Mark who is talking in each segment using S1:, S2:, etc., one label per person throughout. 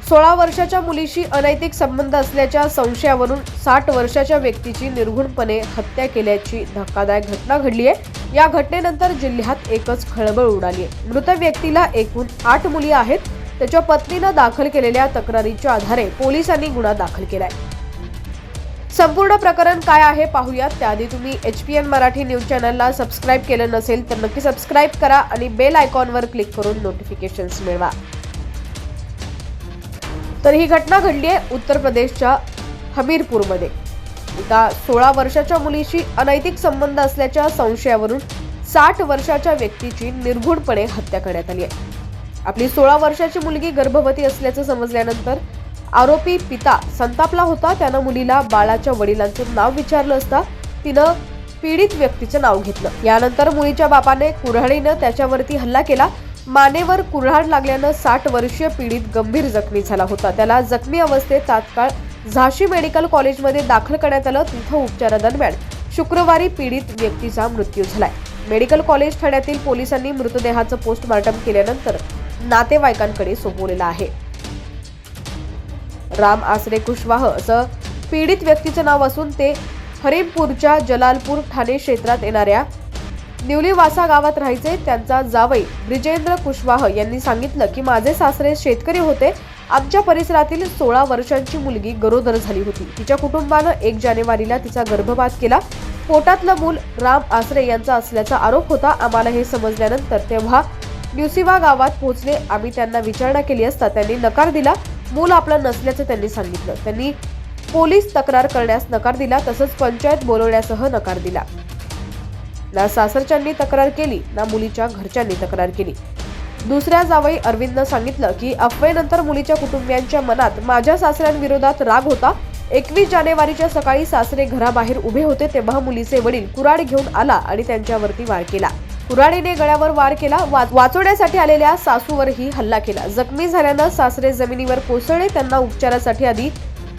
S1: 16 वर्षाच्या मुलीशी अनैतिक संबंध असल्याच्या संशयावरून 60 वर्षाच्या व्यक्तीची निर्घृणपणे हत्या केल्याची धक्कादायक घटना घडली आहे। या घटनेनंतर जिल्ह्यात एकच खळबळ उडाली आहे। मृत व्यक्तीला एकूण 8 मुली आहेत। त्याच्या पत्नीने दाखल केलेल्या तक्रारीच्या आधारे पोलिसांनी गुन्हा दाखल केलाय। संपूर्ण प्रकरण काय आहे पाहूयात। त्याआधी तुम्ही HPN मराठी न्यूज चॅनलला सबस्क्राइब केलं नसेल तर नक्की सबस्क्राइब करा आणि बेल आयकॉनवर क्लिक करून नोटिफिकेशन्स मिळवा। तर ही घटना घडली आहे उत्तर प्रदेशच्या हमीरपूरमध्ये। एका 16 वर्षाच्या मुलीशी अनैतिक संबंध असल्याच्या संशयावरून 60 वर्षाच्या व्यक्तीची निर्घृणपणे हत्या करण्यात आली आहे। आपली 16 वर्षाची मुलगी गर्भवती असल्याचं समजल्यानंतर आरोपी पिता संतापला होता। त्यानं मुलीला बाळाच्या वडिलांचं नाव विचारलं असता तिनं पीडित व्यक्तीचं नाव घेतलं। यानंतर मुलीच्या बापाने कुऱ्हाडीनं त्याच्यावरती हल्ला केला। मानेवर कुऱ्हाड लागल्यानं 60 वर्षीय पीडित गंभीर जखमी झाला होता। त्याला जखमी अवस्थेत तात्काळ झाशी मेडिकल कॉलेजमध्ये दाखल करण्यात आलं। तिथं उपचारादरम्यान शुक्रवारी पीडित व्यक्तीचा मृत्यू झालाय। मेडिकल कॉलेज ठाण्यातील पोलिसांनी मृतदेहाचं पोस्टमार्टम केल्यानंतर नातेवाईकांकडे सोपवलेलं आहे। राम आसरे कुशवाह असं पीडित व्यक्तीचं नाव असून ते हरिमपूरच्या जलालपूर ठाणे क्षेत्रात येणाऱ्या निवलीवासा गावात राहायचे। त्यांचा जावई ब्रिजेंद्र कुशवाह यांनी सांगितलं की माझे सासरे शेतकरी होते। आमच्या परिसरातील 16 वर्षांची मुलगी गरोदर झाली होती। तिच्या कुटुंबानं 1 जानेवारीला तिचा गर्भपात केला। पोटातलं मूल राम आसरे यांचा असल्याचा आरोप होता। आम्हाला हे समजल्यानंतर तेव्हा न्युसिवा गावात पोहोचले। आम्ही त्यांना विचारणा केली असता त्यांनी नकार दिला। मूल आपलं नसल्याचं त्यांनी सांगितलं। त्यांनी पोलीस तक्रार करण्यास नकार दिला, तसंच पंचायत बोलवण्यासह नकार दिला। ना सासरच्यांनी तक्रार केली ना मुलीच्या घरच्यांनी तक्रार केली। दुसऱ्या जावई अरविंदनं सांगितलं की अफवेनंतर मुलीच्या कुटुंबियांच्या मनात माझ्या सासऱ्यांविरोधात राग होता। 21 जानेवारीच्या सकाळी सासरे घराबाहेर उभे होते तेव्हा मुलीचे वडील कुऱ्हाड घेऊन आला आणि त्यांच्यावरती वार केला। कुऱ्हाडीने गळ्यावर वार केला। वाचवण्यासाठी आलेल्या सासूवरही हल्ला केला। जखमी झाल्यानं सासरे जमिनीवर कोसळले। त्यांना उपचारासाठी आधी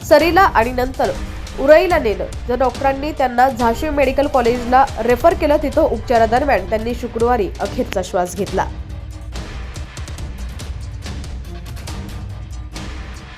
S1: सरीला आणि नंतर उरईला नेलं। जर डॉक्टरांनी त्यांना झाशी मेडिकल कॉलेजला रेफर केलं। तिथं उपचारादरम्यान त्यांनी शुक्रवारी अखेरचा श्वास घेतला।